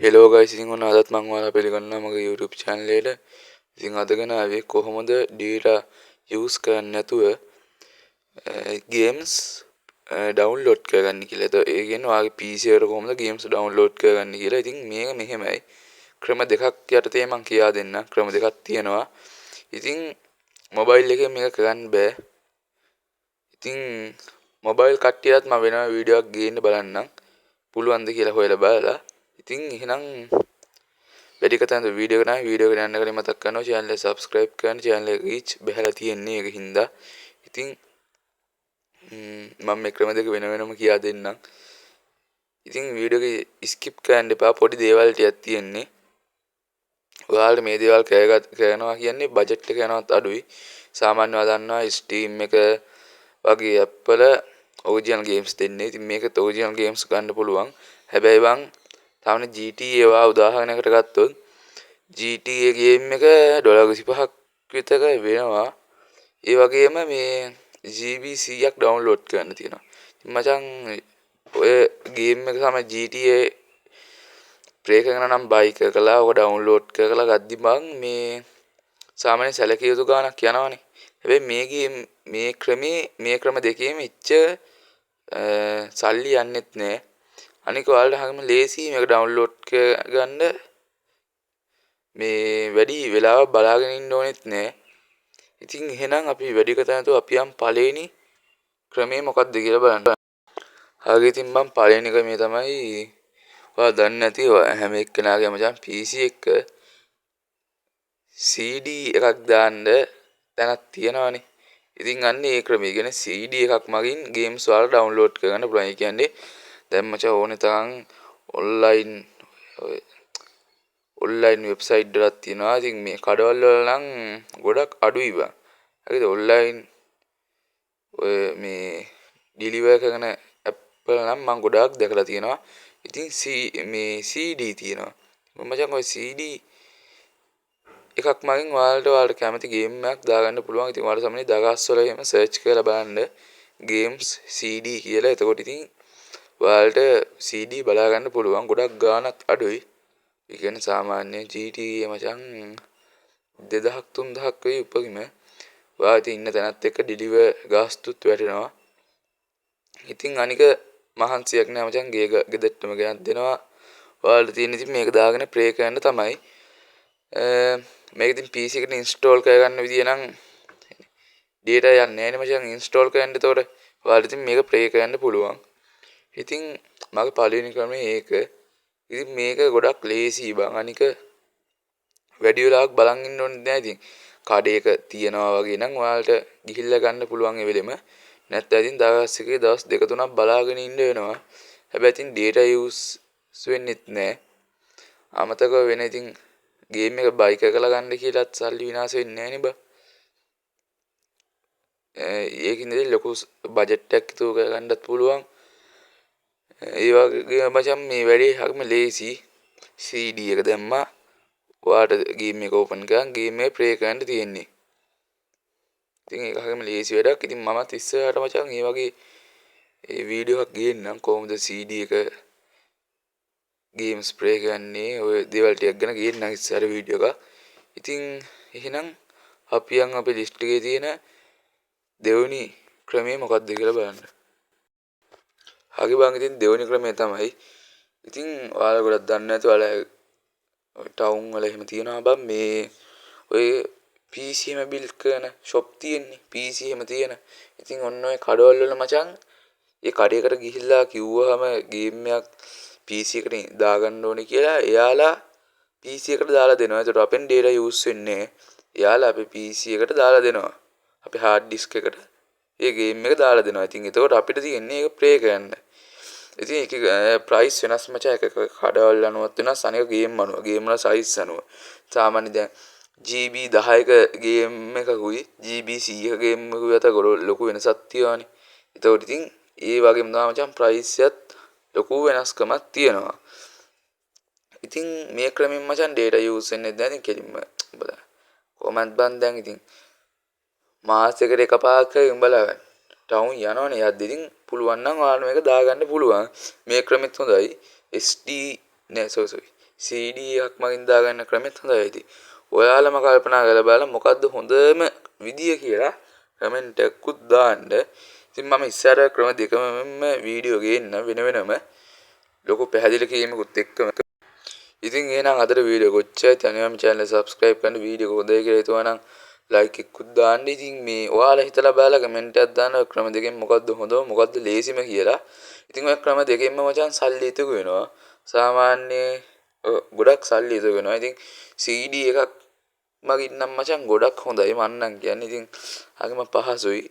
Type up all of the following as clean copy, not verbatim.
Hello guys, ඉතින් ඔන්න අදත් මම ඔයාලා පිළිගන්නවා මගේ YouTube channel එකට. ඉතින් අද ගෙන ආවේ කොහොමද data use කරන්නේ නැතුව games download කරගන්න කියලා. ඒ කියන්නේ ඔයාගේ PC එකට කොහොමද games download කරගන්න කියලා. ඉතින් මේක මෙහෙමයි. ක්‍රම දෙකක් යටතේ මම කියා දෙන්නම්. ක්‍රම දෙකක් තියෙනවා. ඉතින් mobile එකෙන් මේක කරන්න බෑ. ඉතින් mobile කට්ටියත් මම වෙනම වීඩියෝ එකක් ගේන්න බලන්නම්. පුළුවන්ද කියලා හොයලා බලලා. ඉතින් එහෙනම් වැඩි කතාවද වීඩියෝ එක නම් වීඩියෝ එකට යන්න කලින් මතක් කරනවා channel එක subscribe කරන්න. channel එක reach බහලා තියෙන්නේ ඒක හින්දා. ඉතින් මම මේ ක්‍රම දෙක වෙන වෙනම කියා දෙන්නම්. ඉතින් වීඩියෝ එක skip කරන්න එපා. පොඩි දේවල් ටිකක් තියෙන්නේ. ඔයාලට මේ දේවල් කරනවා කියන්නේ බජට් එක යනවත් අඩුයි. සාමාන්‍යව දන්නවා Steam එක වගේ app වල original games දෙන්නේ. ඉතින් මේකත් original games ගන්න පුළුවන්. හැබැයි බං තාමනේ GTA ඒවා උදාහරණයකට ගත්තොත් GTA game එක $25ක් විතර වෙනවා. ඒ වගේම මේ GB 100ක් ඩවුන්ලෝඩ් කරන්න තියෙනවා. ඉතින් මචං ඔය game එක තමයි GTA ප්ලේ කරන නම් බයි කරලා ඔක ඩවුන්ලෝඩ් කරලා ගද්දි බං මේ සාමාන්‍ය සැලකිය යුතු ගාණක් යනවනේ. හැබැයි මේ ක්‍රම දෙකේම ඉච්ච සල්ලි යන්නෙත් නෑ. අනික ඔයාලට හැම ලේසි මේක ඩවුන්ලෝඩ් කරගන්න මේ වැඩි වෙලාවක් බලාගෙන ඉන්න ඕනෙත් නෑ. ඉතින් එහෙනම් අපි වැඩි කතා නැතුව අපි යම් පළවෙනි ක්‍රමය මොකක්ද කියලා බලන්න. හරි ඉතින් මම පළවෙනි ක්‍රමය තමයි ඔයාලා දන්නේ නැති හැම එක්කෙනාගේම මචං PC එක CD එකක් දාන්න තැනක් තියෙනවානේ. ඉතින් අන්න ඒ ක්‍රමය කියන්නේ CD එකක් මගින් games වල download කරගන්න පුළුවන්. ඒ කියන්නේ දැන් මචං ඕනේ තරම් online website වලක් තියෙනවා. ඉතින් මේ කඩවල වල නම් ගොඩක් අඩුයි බං. හරිද? online ඔය මේ deliver කරන app වල නම් මම ගොඩාක් දැකලා තියෙනවා. ඉතින් මේ CD තියෙනවා. මචං ඔය CD එකක් මගින් ඔයාලට කැමති ගේම් එකක් දාගන්න පුළුවන්. ඉතින් ඔයාලා සමහරවිට දගස් වල එහෙම සර්ච් කරලා බලන්න games CD කියලා. එතකොට ඉතින් ඔයාලට CD බලා ගන්න පුළුවන්. ගොඩක් ගාණක් අඩුයි. ඒ කියන්නේ සාමාන්‍ය GTA මචං 2000ක් 3000ක් වෙයි උපරිම. ඔයාලා ඉතින් ඉන්න තැනත් එක්ක ඩිලිවර් ගාස්තුත් වැටෙනවා. ඉතින් අනික මහන්සියක් නෑ මචං ගෙදරටම ගෙනත් දෙනවා. ඔයාලට තියෙන ඉතින් මේක දාගෙන ප්ලේ කරන්න තමයි. මේක ඉතින් PC එකට ඉන්ස්ටෝල් කරගන්න විදිය නම් data යන්නේ නෑනේ මචං. ඉන්ස්ටෝල් කරන්න එතකොට ඔයාලට ඉතින් මේක ප්ලේ කරන්න පුළුවන්. ඉතින් මගේ පළවෙනි ක්‍රමය ඒක. ඉතින් මේක ගොඩක් ලේසි බං. අනික වැඩි වෙලාවක් බලන් ඉන්න ඕනේ නෑ. ඉතින් කඩේක තියනවා වගේ නම් ඔයාලට ගිහිල්ලා ගන්න පුළුවන් ඒ වෙලෙම. නැත්නම් ඉතින් දවස් එකේ දවස් දෙක තුනක් බලාගෙන ඉන්න වෙනවා. හැබැයි ඉතින් data use වෙන්නෙත් නෑ. අමතක වෙන ඉතින් ගේම් එක බයි කරලා ගන්න කියලාත් සල්ලි විනාශ වෙන්නේ නෑනේ බං. ඒකින්ද ලොකු බජට් එකක් ඉතුරු කරගන්නත් පුළුවන්. ඒ වගේ මචං මේ වැඩේ හරිම ලේසි. CD එක දැම්මා. ඔයාට ගේම් එක ඕපන් කරන් ගේම් එක ප්ලේ කරන්න තියෙන්නේ. ඉතින් ඒක හරිම ලේසි වැඩක්. ඉතින් මමත් ඉස්සරහට මචං මේ වගේ වීඩියෝ එකක් ගේන්නම් කොහොමද CD එක ගේම්ස් ප්ලේ කරන්නේ ඔය දේවල් ටිකක් ගැන ගේන්නම් ඉස්සරහ වීඩියෝ එකක්. ඉතින් එහෙනම් අපි යන් අපේ ලිස්ට් එකේ තියෙන දෙවෙනි ක්‍රමය මොකක්ද කියලා බලන්න. හරි බං ඉතින් දෙවෙනි ක්‍රමය තමයි ඉතින් ඔයාලා ගොඩක් දන්නේ නැති ඔයාලා ටවුන් වල එහෙම තියෙනවා බං මේ ඔය PC එකම බිල්ඩ් කරන shop තියෙන්නේ. PC එකම තියෙන. ඉතින් ඔන්න ඔය කඩවල වල මචං ඒ කඩේකට ගිහිල්ලා කිව්වහම ගේම් එකක් PC එකට දාගන්න ඕනේ කියලා එයාලා PC එකට දාලා දෙනවා. ඒකට අපෙන් data use වෙන්නේ නැහැ. එයාලා අපේ PC එකට දාලා දෙනවා. අපේ hard disk එකට ඒ ගේම් එක දාලා දෙනවා. ඉතින් එතකොට අපිට තියෙන්නේ ඒක ප්ලේ කරන්න. ඉතින් ඒක ප්‍රයිස් වෙනස් මචං. එක කඩවල අනුවත් වෙනස්. අනික ගේම් අනුව. ගේම් වල සයිස් අනුව. සාමාන්‍ය දැන් GB 10ක ගේම් එකකුයි GB 100ක ගේම් එකකුයි අතර ලොකු වෙනසක් තියෙනවානේ. එතකොට ඉතින් ඒ වගේම තමයි මචං ප්‍රයිස් එකත් ලොකු වෙනස්කමක් තියෙනවා. ඉතින් මේ ක්‍රමෙන් මචං data use වෙන්නේ නැහැ. ඉතින් කෙලින්ම බලන්න. කොහොමද බන් දැන් ඉතින් මාසෙකට එකපාරක් හරි උඹලා ටවුන් යනවනේ. යද්දි ඉතින් පුළුවන් නම් ඔයාලා මේක දාගන්න පුළුවන්. මේ ක්‍රමෙත් හොඳයි. SD නෑ sorry CD එකක් මගින් දාගන්න ක්‍රමෙත් හොඳයි. ඉතින් ඔයාලම කල්පනා කරලා බලලා මොකද්ද හොඳම විදිය කියලා කමෙන්ට් එකකුත් දාන්න. ඉතින් මම ඉස්සර ක්‍රම දෙකම වීඩියෝ ගේන්න වෙන වෙනම ලොකු පැහැදිලි කිරීමකුත් එක්කම. ඉතින් එහෙනම් අදට වීඩියෝ කොච්චරයි තනියම channel එක subscribe කරන්න වීඩියෝ එක හොඳයි කියලා හිතුවා නම් like එකකුත් දාන්න. ඉතින් මේ ඔයාලා හිතලා බලලා කමෙන්ට් එකක් දාන්න ක්‍රම දෙකෙන් මොකද්ද හොඳම මොකද්ද ලේසිම කියලා. ඉතින් ඔය ක්‍රම දෙකෙන්ම මචං සල්ලි ඉතුරු වෙනවා. සාමාන්‍ය ගොඩක් සල්ලි ඉතුරු වෙනවා. ඉතින් CD එකක් මගින් නම් මචං ගොඩක් හොඳයි මම නම් කියන්නේ. ඉතින් හරිම පහසුයි.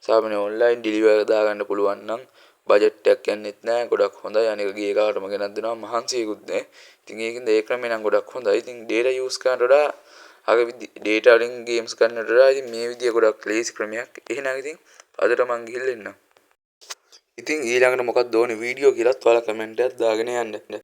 සාමාන්‍ය online deliver දාගන්න පුළුවන් නම් බජට් එකක් යන්නෙත් නෑ ගොඩක් හොඳයි. අනික ගිය කාටම ගෙනත් දෙනවා මහන්සියකුත් නෑ. ඉතින් ඒකින්ද ඒ ක්‍රමේ නම් ගොඩක් හොඳයි. ඉතින් data use කරනට වඩා අර data වලින් games කරනට වඩා ඉතින් මේ විදිය ගොඩක් ලේසි ක්‍රමයක්. එහෙනම් ඉතින් අදට මං ගිහිල්ලා එන්නම්. ඉතින් ඊළඟට මොකක්ද ඕනේ වීඩියෝ කියලාත් ඔයාලා කමෙන්ට් එකක් දාගෙන යන්න.